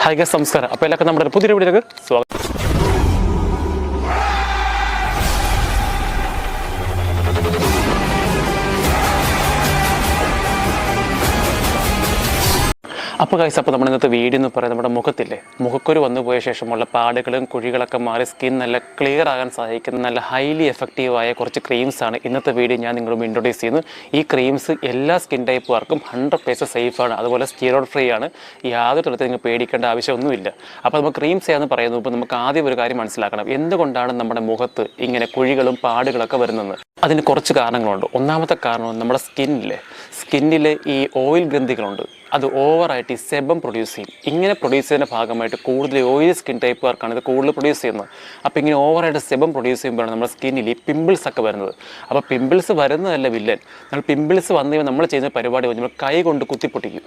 Hi guys, നമസ്കാരം. അപ്പോൾ എല്ലാവർക്കും നമ്മുടെ പുതിയ വീഡിയോയിലേക്ക് സ്വാഗതം. അപ്പോൾ ഗൈസ്, അപ്പോൾ നമ്മുടെ ഇന്നത്തെ വീഡിയോ എന്ന് പറയുന്നത് നമ്മുടെ മുഖത്തില്ലേ, മുഖക്കുരു വന്നു പോയ ശേഷമുള്ള പാടുകളും കുഴികളൊക്കെ മാറി സ്കിൻ നല്ല ക്ലിയർ ആകാൻ സഹായിക്കുന്ന നല്ല ഹൈലി എഫക്റ്റീവായ കുറച്ച് ക്രീംസാണ് ഇന്നത്തെ വീഡിയോ ഞാൻ നിങ്ങളോട് ഇൻട്രൊഡ്യൂസ് ചെയ്യുന്നത്. ഈ ക്രീംസ് എല്ലാ സ്കിൻ ടൈപ്പുകാർക്കും 100% സേഫാണ്, അതുപോലെ സ്റ്റീറോയിഡ് ഫ്രീ ആണ്. യാതൊരു തരത്തിൽ നിങ്ങൾ പേടിക്കേണ്ട ആവശ്യമൊന്നുമില്ല. അപ്പോൾ നമുക്ക് ക്രീംസ് ഏതെന്ന് പറയുന്നത് ഇപ്പോൾ നമുക്ക് ആദ്യം ഒരു കാര്യം മനസ്സിലാക്കണം, എന്തുകൊണ്ടാണ് നമ്മുടെ മുഖത്ത് ഇങ്ങനെ കുഴികളും പാടുകളൊക്കെ വരുന്നത്. അതിന് കുറച്ച് കാരണങ്ങളുണ്ട്. ഒന്നാമത്തെ കാരണം നമ്മുടെ സ്കിന്നിലെ ഈ ഓയിൽ ഗ്രന്ഥികളുണ്ട്, അത് ഓവറായിട്ട് ഈ സെബം പ്രൊഡ്യൂസ് ചെയ്യും. ഇങ്ങനെ പ്രൊഡ്യൂസ് ചെയ്യുന്നതിൻ്റെ ഭാഗമായിട്ട് കൂടുതൽ ഓയിൽ സ്കിൻ ടൈപ്പുകാർക്കാണ് ഇത് കൂടുതൽ പ്രൊഡ്യൂസ് ചെയ്യുന്നത്. അപ്പോൾ ഇങ്ങനെ ഓവറായിട്ട് സെബം പ്രൊഡ്യൂസ് ചെയ്യുമ്പോഴാണ് നമ്മുടെ സ്കിന്നിൽ ഈ പിമ്പിൾസ് ഒക്കെ വരുന്നത്. അപ്പോൾ പിമ്പിൾസ് വരുന്നതല്ല വില്ലൻ. നമ്മൾ പിമ്പിൾസ് വന്നു കഴിയുമ്പോൾ നമ്മൾ ചെയ്യുന്ന പരിപാടി നമ്മൾ കൈ കൊണ്ട് കുത്തിപ്പൊട്ടിക്കും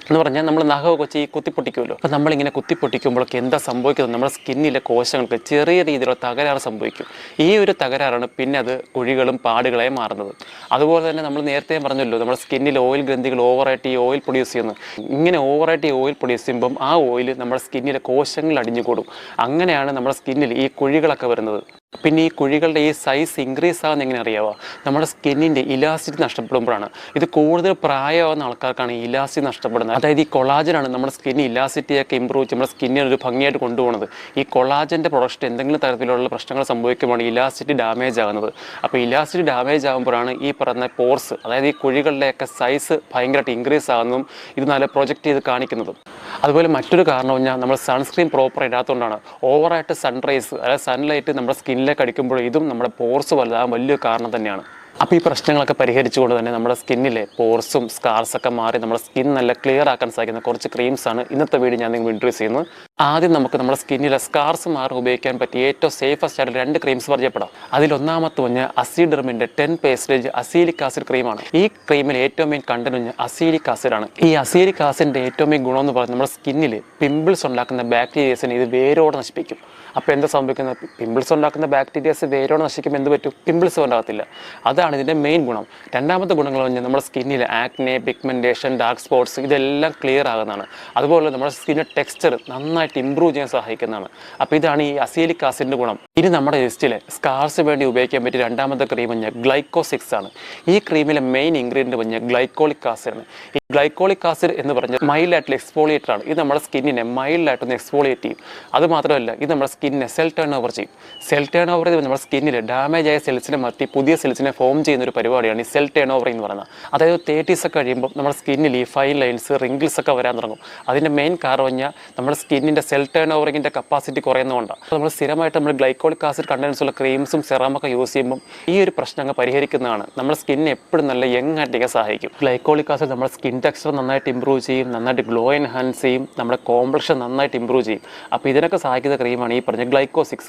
എന്ന് പറഞ്ഞാൽ നമ്മൾ നഖമൊക്കെ വെച്ച് ഈ കുത്തിപ്പൊട്ടിക്കുമല്ലോ. അപ്പോൾ നമ്മളിങ്ങനെ കുത്തിപ്പൊട്ടിക്കുമ്പോഴൊക്കെ എന്താ സംഭവിക്കുന്നത്, നമ്മുടെ സ്കിന്നിലെ കോശങ്ങൾക്ക് ചെറിയ രീതിയിലുള്ള തകരാറ് സംഭവിക്കും. ഈ ഒരു തകരാറാണ് പിന്നെ അത് കുഴികളും പാടുകളായി മാറുന്നത്. അതുപോലെ തന്നെ നമ്മൾ നേരത്തെ പറഞ്ഞല്ലോ, നമ്മുടെ സ്കിന്നിൽ ഓയിൽ ഗ്രന്ഥികൾ ഓവറായിട്ട് ഈ ഓയിൽ പ്രൊഡ്യൂസ് ചെയ്യുന്നു. ഇങ്ങനെ ഓവറായിട്ട് ഈ ഓയിൽ പ്രൊഡ്യൂസ് ചെയ്യുമ്പം ആ ഓയിൽ നമ്മുടെ സ്കിന്നിലെ കോശങ്ങൾ അടിഞ്ഞുകൂടും. അങ്ങനെയാണ് നമ്മുടെ സ്കിന്നിൽ ഈ കുഴികളൊക്കെ വരുന്നത്. പിന്നെ ഈ കുഴികളുടെ ഈ സൈസ് ഇൻക്രീസ് ആകുന്ന എങ്ങനെ അറിയാമോ, നമ്മുടെ സ്കിന്നിൻ്റെ ഇലാസ്റ്റിറ്റി നഷ്ടപ്പെടുമ്പോഴാണ്. ഇത് കൂടുതൽ പ്രായമാകുന്ന ആൾക്കാർക്കാണ് ഈ ഇലാസ്റ്റിറ്റി നഷ്ടപ്പെടുന്നത്. അതായത് ഈ കൊളാജനാണ് നമ്മുടെ സ്കിന്നിൽ ഇലാസ്റ്റിറ്റിയൊക്കെ ഇമ്പ്രൂവ് ചെയ്ത് നമ്മുടെ സ്കിന്നിന് ഒരു ഭംഗിയായിട്ട് കൊണ്ടുപോകുന്നത്. ഈ കൊളാജൻ്റെ പ്രൊഡക്ഷൻ എന്തെങ്കിലും തരത്തിലുള്ള പ്രശ്നങ്ങൾ സംഭവിക്കുമ്പോഴാണ് ഇലാസ്റ്റിറ്റി ഡാമേജ് ആകുന്നത്. അപ്പോൾ ഇലാസ്റ്റിറ്റി ഡാമേജ് ആകുമ്പോഴാണ് ഈ പറയുന്ന പോർസ്, അതായത് ഈ കുഴികളുടെയൊക്കെ സൈസ് ഭയങ്കരമായിട്ട് ഇൻക്രീസ് ആകുന്നതും ഇത് നല്ല പ്രൊജക്റ്റ് ചെയ്ത് കാണിക്കുന്നതും. അതുപോലെ മറ്റൊരു കാരണം പറഞ്ഞാൽ നമ്മൾ സൺസ്ക്രീൻ പ്രോപ്പർ ഇടാത്തതുകൊണ്ടാണ്. ഓവറായിട്ട് സൺറൈസ്, അതായത് സൺലൈറ്റ് നമ്മുടെ സ്കിന്നിലേക്ക് അടിക്കുമ്പോൾ ഇതും നമ്മുടെ പോർസ് വലുതാകാൻ വലിയൊരു കാരണം തന്നെയാണ്. അപ്പോൾ ഈ പ്രശ്നങ്ങളൊക്കെ പരിഹരിച്ചുകൊണ്ട് തന്നെ നമ്മുടെ സ്കിന്നിലെ പോർസും സ്കാർസൊക്കെ മാറി നമ്മുടെ സ്കിൻ നല്ല ക്ലിയർ ആക്കാൻ സാധിക്കുന്ന കുറച്ച് ക്രീംസാണ് ഇന്നത്തെ വീഡിയോ ഞാൻ നിങ്ങൾ ഇൻട്രൊഡ്യൂസ് ചെയ്യുന്നത്. ആദ്യം നമുക്ക് നമ്മുടെ സ്കിന്നിലെ സ്കാർസ് മാറി ഉപയോഗിക്കാൻ പറ്റിയ ഏറ്റവും സേഫസ്റ്റ് ആയിട്ട് 2 ക്രീംസ് പരിചയപ്പെടാം. അതിലൊന്നാമത്തെ പറഞ്ഞാൽ അസിഡെർമിൻ്റെ 10% അസീലിക് ആസിഡ് ക്രീമാണ്. ഈ ക്രീമിൽ ഏറ്റവും മെയിൻ കണ്ടന്റ് പറഞ്ഞാൽ അസീലിക് ആസിഡാണ്. ഈ അസീലിക് ആസിഡിൻ്റെ ഏറ്റവും മെയിൻ ഗുണം എന്ന് പറയുന്നത് നമ്മുടെ സ്കിന്നിൽ പിമ്പിൾസ് ഉണ്ടാക്കുന്ന ബാക്ടീരിയസിനെ ഇത് വേരോടെ നശിപ്പിക്കും. അപ്പോൾ എന്താ സംഭവിക്കുന്നത്, പിമ്പിൾസ് ഉണ്ടാക്കുന്ന ബാക്ടീരിയസ് വേരോടെ നശിക്കുമ്പോൾ എന്ത് പറ്റും, പിമ്പിൾസ് ഉണ്ടാകത്തില്ല. അതാണ് ഇതിൻ്റെ മെയിൻ ഗുണം. രണ്ടാമത്തെ ഗുണങ്ങൾ പറഞ്ഞാൽ നമ്മുടെ സ്കിന്നിൽ ആക്നെ, പിഗ്മെൻറ്റേഷൻ, ഡാർക്ക് സ്പോട്ട്സ് ഇതെല്ലാം ക്ലിയർ ആകുന്നതാണ്. അതുപോലെ നമ്മുടെ സ്കിന്നിൻ്റെ ടെക്സ്ചർ നന്നായിട്ട് ഇമ്പ്രൂവ് ചെയ്യാൻ സഹായിക്കുന്നതാണ്. അപ്പോൾ ഇതാണ് ഈ അസീലിക് ആസിഡിൻ്റെ ഗുണം. ഇനി നമ്മുടെ ലിസ്റ്റിലെ സ്കാർസ് വേണ്ടി ഉപയോഗിക്കാൻ പറ്റിയ രണ്ടാമത്തെ ക്രീം പറഞ്ഞാൽ Glycosix ആണ്. ഈ ക്രീമിലെ മെയിൻ ഇൻഗ്രീഡിയൻറ്റ് പറഞ്ഞാൽ ഗ്ലൈക്കോളിക് ആസിഡാണ്. ഈ ഗ്ലൈക്കോളിക് ആസിഡ് എന്ന് പറഞ്ഞാൽ മൈൽഡായിട്ടുള്ള എക്സ്ഫോളിയേറ്റർ ആണ്. ഇത് നമ്മുടെ സ്കിന്നിനെ മൈൽഡായിട്ടൊന്ന് എക്സ്ഫോളിയേറ്റ് ചെയ്യും. അതുമാത്രമല്ല, ഇത് നമ്മുടെ സ്കിന്നിനെ സെൽ ടേൺ ഓവർ ചെയ്യും. സെൽ ടേൺ ഓവർ ചെയ്ത് നമ്മുടെ സ്കിന്നിൽ ഡാമേജ് ആയ സെൽസിനെ മാറ്റി പുതിയ സെൽസിനെ ഫോം ചെയ്യുന്ന ഒരു പരിപാടിയാണ് ഈ സെൽ ടേൺ ഓവർ എന്ന് പറയുന്നത്. അതായത് 30s ഒക്കെ കഴിയുമ്പോൾ നമ്മുടെ സ്കിന്നിൽ ഈ ഫൈൻ ലൈൻസ്, റിങ്കിൾസ് ഒക്കെ വരാൻ തുടങ്ങും. അതിൻ്റെ മെയിൻ കാരണം പറഞ്ഞാൽ നമ്മുടെ സ്കിന്നിൻ്റെ സെൽ ടേൺ ഓവറിങ്ങിൻ്റെ കപ്പാസിറ്റി കുറയുന്നതുകൊണ്ടാണ്. അപ്പോൾ നമ്മൾ സ്ഥിരമായിട്ട് നമ്മൾ ഗ്ലൈക്കോളിക് ആസിഡ് കണ്ടൻസ് ഉള്ള ക്രീംസും സെറമൊക്കെ യൂസ് ചെയ്യുമ്പോൾ ഈ ഒരു പ്രശ്നങ്ങൾ പരിഹരിക്കുന്നതാണ്. നമ്മുടെ സ്കിന്നിനെ എപ്പോഴും നല്ല യങ് ആയിട്ടൊക്കെ സഹായിക്കും. ഗ്ലൈക്കോളിക് ആസിഡ് നമ്മുടെ സ്കിൻ ടെക്സ്ചർ നന്നായിട്ട് ഇമ്പ്രൂവ് ചെയ്യും, നന്നായിട്ട് ഗ്ലോ എൻഹാൻസ് ചെയ്യും, നമ്മുടെ കോംപ്ലക്ഷൻ നന്നായിട്ട് ഇമ്പ്രൂവ് ചെയ്യും. അപ്പോൾ ഇതിനൊക്കെ സഹായിക്കുന്ന ക്രീമാണ് ഈ പറഞ്ഞ Glycosix.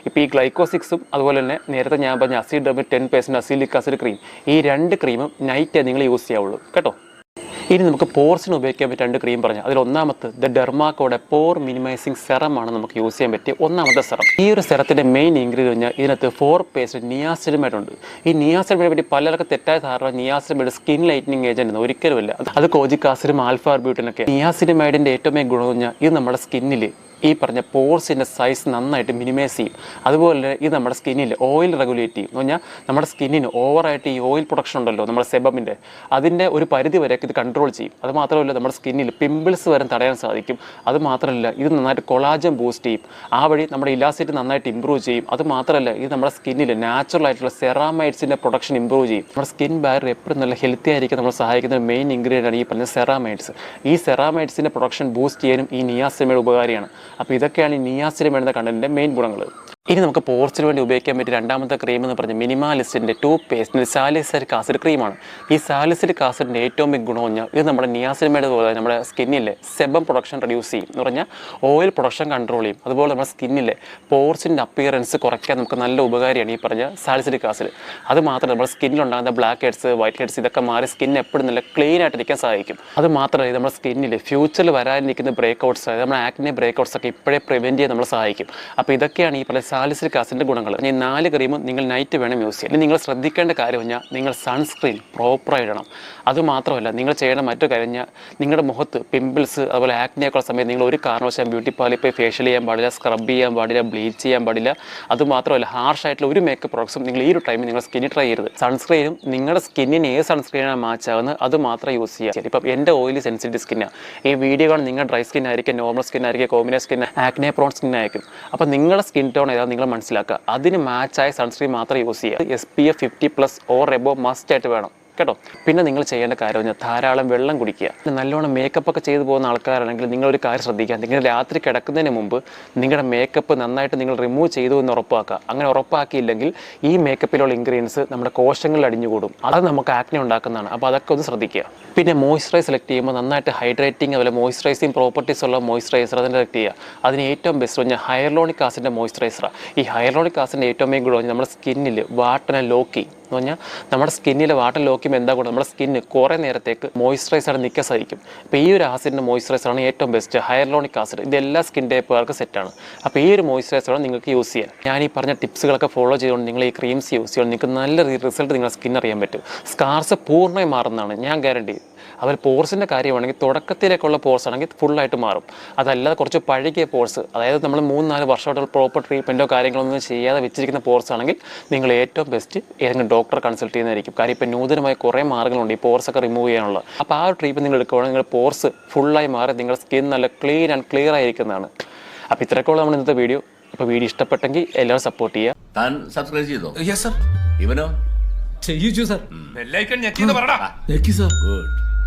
ഇപ്പോൾ ഈ Glycosixും അതുപോലെ തന്നെ നേരത്തെ ഞാൻ പറഞ്ഞ അസിഡെർമിൻ്റെ 10% അസീലിക് ആസിഡ് ക്രീം, ഈ 2 ക്രീമും നൈറ്റേ നിങ്ങൾ യൂസ് ചെയ്യാവുള്ളൂ കേട്ടോ. ഇനി നമുക്ക് പോർസിന് ഉപയോഗിക്കാൻ പറ്റിയ 2 ക്രീം പറഞ്ഞു. അതിൽ ഒന്നാമത്തെ ഡെർമാക്കോയുടെ പോർ മിനിമൈസിങ് സെറമാണ് നമുക്ക് യൂസ് ചെയ്യാൻ പറ്റിയ ഒന്നാമത്തെ സെറം. ഈ ഒരു സെറത്തിൻ്റെ മെയിൻ ഇൻഗ്രീഡിയൻറ്റ് പറഞ്ഞാൽ ഇതിനകത്ത് 4% നിയാസിനമൈഡ് ഉണ്ട്. ഈ നിയാസിനമൈഡിനെ പറ്റി പലർക്കും തെറ്റായ ധാരണ നിയാസിനമൈഡ് സ്കിൻ ലൈറ്റനിങ് ഏജന്റ് എന്ന് ഒരിക്കലുമല്ല. അത് കോജിക് ആസിഡും ആൽഫ ആർബ്യൂട്ടിനൊക്കെ. നിയാസിനമൈഡിൻ്റെ ഏറ്റവും മെയിൻ ഗുണം പറഞ്ഞാൽ ഇത് നമ്മുടെ സ്കിന്നിൽ ഈ പറഞ്ഞ പോർസിൻ്റെ സൈസ് നന്നായിട്ട് മിനിമൈസ് ചെയ്യും. അതുപോലെ ഇത് നമ്മുടെ സ്കിന്നിൽ ഓയിൽ റെഗുലേറ്റ് ചെയ്യും. എന്ന് പറഞ്ഞാൽ നമ്മുടെ സ്കിന്നിന് ഓവറായിട്ട് ഈ ഓയിൽ പ്രൊഡക്ഷൻ ഉണ്ടല്ലോ നമ്മുടെ സെബമിൻ്റെ, അതിൻ്റെ ഒരു പരിധി വരെയൊക്കെ ഇത് കൺട്രോൾ ചെയ്യും. അതുമാത്രമല്ല, നമ്മുടെ സ്കിന്നിൽ പിമ്പിൾസ് വരെ തടയാൻ സാധിക്കും. അതുമാത്രമല്ല, ഇത് നന്നായിട്ട് കൊളാജൻ ബൂസ്റ്റ് ചെയ്യും. ആ വഴി നമ്മുടെ ഇലാസ്റ്റിറ്റി നന്നായിട്ട് ഇമ്പ്രൂവ് ചെയ്യും. അതുമാത്രമല്ല, ഇത് നമ്മുടെ സ്കിന്നിൽ നാച്ചുറൽ ആയിട്ടുള്ള സെറാമൈഡ്സിൻ്റെ പ്രൊഡക്ഷൻ ഇമ്പ്രൂവ് ചെയ്യും. നമ്മുടെ സ്കിൻ ബാരിയർ എപ്പോഴും നല്ല ഹെൽത്തി ആയിരിക്കും നമ്മളെ സഹായിക്കുന്ന മെയിൻ ഇൻഗ്രീഡിയൻ്റ് ആണ് ഈ പറഞ്ഞ സെറാമൈഡ്സ്. ഈ സെറാമൈഡ്സിൻ്റെ പ്രൊഡക്ഷൻ ബൂസ്റ്റ് ചെയ്യാനും ഈ നിയാസിനമൈഡ് ഉപകാരിയാണ്. അപ്പോൾ ഇതൊക്കെയാണ് ഈ നിയാസിനമൈഡ് എന്ന കണ്ടന്റിൻ്റെ മെയിൻ ഗുണങ്ങൾ. ഇനി നമുക്ക് പോർസിന് വേണ്ടി ഉപയോഗിക്കാൻ പറ്റിയ രണ്ടാമത്തെ ക്രീം എന്ന് പറഞ്ഞാൽ മിനിമാലിസ്റ്റിൻ്റെ ടൂത്ത് സാലിസിലിക് ആസിഡ് ക്രീമാണ്. ഈ സാലിസിലിക് ആസിഡിൻ്റെ ഏറ്റവും ബിഗ് ഗുണം പറഞ്ഞാൽ ഇത് നമ്മുടെ നിയാസിനമൈഡ് പോലെ നമ്മുടെ സ്കിന്നിലെ സെബം പ്രൊഡക്ഷൻ റെഡ്യൂസ് ചെയ്യും. എന്ന് പറഞ്ഞാൽ ഓയിൽ പ്രൊഡക്ഷൻ കൺട്രോൾ ചെയ്യും. അതുപോലെ നമ്മുടെ സ്കിന്നിലെ പോർസിൻ്റെ അപ്പിയറൻസ് കുറയ്ക്കാൻ നമുക്ക് നല്ല ഉപകാരിയാണ് ഈ പറഞ്ഞ സാലിസിലിക് ആസിഡ്. അത് മാത്രമല്ല, നമ്മുടെ സ്കിന്നിലുണ്ടാകുന്ന ബ്ലാക്ക് ഹെഡ്സ്, വൈറ്റ് ഹെഡ്സ് ഇതൊക്കെ മാറി സ്കിൻ എപ്പോഴും നല്ല ക്ലീൻ ആയിട്ടിരിക്കാൻ സഹായിക്കും. അത് മാത്രമല്ല, ഇത് നമ്മുടെ സ്കിന്നിൽ ഫ്യൂച്ചറിൽ വരാനിരിക്കുന്ന ബ്രേക്ക് ഔട്ട്സ്, അതായത് നമ്മുടെ ആക്നെ ബ്രേക്ക് ഔട്ട്സ് ഒക്കെ ഇപ്പോഴേ പ്രിവെൻറ്റ് ചെയ്യാൻ നമ്മളെ സഹായിക്കും. അപ്പോൾ ഇതൊക്കെയാണ് ഈ പറഞ്ഞ സാലിസിലിക് ആസിഡിൻ്റെ ഗുണങ്ങൾ. ഈ 4 ക്രീമും നിങ്ങൾ നൈറ്റ് വേണം യൂസ് ചെയ്യാൻ. നിങ്ങൾ ശ്രദ്ധിക്കേണ്ട കാര്യം പറഞ്ഞാൽ നിങ്ങൾ സൺസ്ക്രീൻ പ്രോപ്പറായി ഇടണം. അതുമാത്രമല്ല നിങ്ങൾ ചെയ്യേണ്ട മറ്റു കാര്യം കഴിഞ്ഞാൽ നിങ്ങളുടെ മുഖത്ത് പിമ്പിൾസ് അതുപോലെ ആക്നെയൊക്കെ ഉള്ള സമയത്ത് നിങ്ങൾ ഒരു കാരണവശാലും ബ്യൂട്ടി പാർലറിൽ പോയി ഫേഷ്യൽ ചെയ്യാൻ പാടില്ല, സ്ക്രബ് ചെയ്യാൻ പാടില്ല, ബ്ലീച്ച് ചെയ്യാൻ പാടില്ല. അതുമാത്രമല്ല ഹാർഷായിട്ടുള്ള ഒരു മേക്കപ്പ് പ്രോഡക്ട്സും നിങ്ങൾ ഈ ഒരു ടൈമിൽ നിങ്ങൾ സ്കിന്നിൽ ട്രൈ ചെയ്യരുത്. സൺസ്ക്രീനും നിങ്ങളുടെ സ്കിന്നിന് ഏത് സൺസ്ക്രീനാണ് മാച്ച് ആകുന്നത് അത് മാത്രം യൂസ് ചെയ്യുക. ഇപ്പം എൻ്റെ ഓയിലി സെൻസിറ്റീവ് സ്കിന്നാണ്, ഈ വീഡിയോ കാണുന്ന നിങ്ങൾ ഡ്രൈ സ്കിൻ ആയിരിക്കും, നോർമൽ സ്കിൻ ആയിരിക്കും, combination skin, acne prone skin ആയിരിക്കും. അപ്പോൾ നിങ്ങളുടെ സ്കിൻ ടോൺ ഏതാണ് നിങ്ങൾ മനസ്സിലാക്കുക, അതിന് മാച്ചായ സൺസ്ക്രീൻ മാത്രം യൂസ് ചെയ്യുക. SPF 50+ ഓർ എബോവ് മസ്റ്റ് ആയിട്ട് വേണം കേട്ടോ. പിന്നെ നിങ്ങൾ ചെയ്യേണ്ട കാര്യം പറഞ്ഞാൽ ധാരാളം വെള്ളം കുടിക്കുക. നല്ലോണം മേക്കപ്പ് ഒക്കെ ചെയ്തു പോകുന്ന ആൾക്കാരാണെങ്കിൽ നിങ്ങളൊരു കാര്യം ശ്രദ്ധിക്കുക, നിങ്ങൾ രാത്രി കിടക്കുന്നതിന് മുമ്പ് നിങ്ങളുടെ മേക്കപ്പ് നന്നായിട്ട് നിങ്ങൾ റിമൂവ് ചെയ്തു എന്ന് ഉറപ്പാക്കുക. അങ്ങനെ ഉറപ്പാക്കിയില്ലെങ്കിൽ ഈ മേക്കപ്പിലുള്ള ഇൻഗ്രീഡിയൻസ് നമ്മുടെ കോശങ്ങളിൽ അടിഞ്ഞുകൂടും, അത് നമുക്ക് ആക്നെ ഉണ്ടാക്കുന്നതാണ്. അപ്പോൾ അതൊക്കെ ഒന്ന് ശ്രദ്ധിക്കുക. പിന്നെ മോയ്സ്ചറൈസ് സെലക്ട് ചെയ്യുമ്പോൾ നന്നായിട്ട് ഹൈഡ്രേറ്റിംഗ് അതുപോലെ മോയ്സ്ചറൈസിങ് പ്രോപ്പർട്ടീസ് ഉള്ള മോയ്സ്ചറൈസർ അതിന് സെലക്ട് ചെയ്യുക. അതിന് ഏറ്റവും ബെസ്റ്റ് പറഞ്ഞാൽ ഹൈറലോണിക് ആസിഡിൻ്റെ മോയ്സ്ചറൈസറാണ്. ഈ ഹൈറലോണിക് ആസിഡിൻ്റെ ഏറ്റവും മെയിൻ ഗുണം നമ്മുടെ സ്കിന്നിൽ വാട്ടനെ ലോക്കി എന്ന് പറഞ്ഞാൽ നമ്മുടെ സ്കിന്നിൽ വാട്ടർ ലോക്കിയുമ്പോൾ എന്താ ഗുണം, നമ്മുടെ സ്കിന്ന് കുറേ നേരത്തേക്ക് മോയ്സ്ചറൈസറാണ് നിൽക്കാൻ സാധിക്കും. അപ്പോൾ ഈ ഒരു ആസിഡിൻ്റെ മോയ്സ്ചറൈസറാണ് ഏറ്റവും ബെസ്റ്റ് ഹൈറലോണിക് ആസിഡ്. ഇത് എല്ലാ സ്കിൻ ടൈപ്പുകാർക്ക് സെറ്റാണ്. അപ്പോൾ ഈ ഒരു മോയ്സ്ചറൈസറാണ് നിങ്ങൾക്ക് യൂസ് ചെയ്യാൻ. ഞാൻ ഈ പറഞ്ഞ ടിപ്സുകളൊക്കെ ഫോളോ ചെയ്തുകൊണ്ട് നിങ്ങൾ ഈ ക്രീംസ് യൂസ് ചെയ്യുമ്പോൾ നിങ്ങൾക്ക് നല്ല റിസൾട്ട് നിങ്ങളുടെ സ്കിൻ അറിയാൻ പറ്റും. സ്കാർസ് പൂർണ്ണമായി മാറുന്നതാണ് ഞാൻ ഗ്യാരണ്ടി. അവർ പോർസിൻ്റെ കാര്യമാണെങ്കിൽ തുടക്കത്തിലേക്കുള്ള പോർസ് ആണെങ്കിൽ ഫുള്ളായിട്ട് മാറും. അതല്ലാതെ കുറച്ച് പഴകിയ പോർസ്, അതായത് നമ്മൾ 3-4 വർഷമായിട്ടുള്ള പ്രോപ്പർ ട്രീറ്റ്മെൻറ്റോ കാര്യങ്ങളൊന്നും ചെയ്യാതെ വെച്ചിരിക്കുന്ന പോർസ് ആണെങ്കിൽ നിങ്ങൾ ഏറ്റവും ബെസ്റ്റ് ഏതെങ്കിലും ഡോക്ടറെ കൺസൾട്ട് ചെയ്യുന്നതായിരിക്കും. കാര്യം ഇപ്പോൾ നൂതനമായ കുറേ മാർഗ്ഗങ്ങളുണ്ട് ഈ പോർസൊക്കെ റിമൂവ് ചെയ്യാനുള്ള. അപ്പോൾ ആ ഒരു ട്രീറ്റ്മെൻറ്റ് നിങ്ങൾ എടുക്കുകയാണെങ്കിൽ നിങ്ങളുടെ പോർസ് ഫുള്ളായി മാറി നിങ്ങളുടെ സ്കിൻ നല്ല ക്ലീൻ ആൻഡ് ക്ലിയർ ആയിരിക്കുന്നതാണ്. അപ്പോൾ ഇത്രയൊക്കെയുള്ള നമ്മൾ ഇന്നത്തെ വീഡിയോ. അപ്പോൾ വീഡിയോ ഇഷ്ടപ്പെട്ടെങ്കിൽ എല്ലാവരും സപ്പോർട്ട് ചെയ്യുക. താൻ സബ്സ്ക്രൈബ് ചെയ്തോ? Yes sir. ഇവനോ? ചെയ്യിച്ചു സർ. ബെല്ലൈക്കൺ ഞെക്കിന്ന് പറടാ. ഞെക്കി സർ. ഗുഡ്.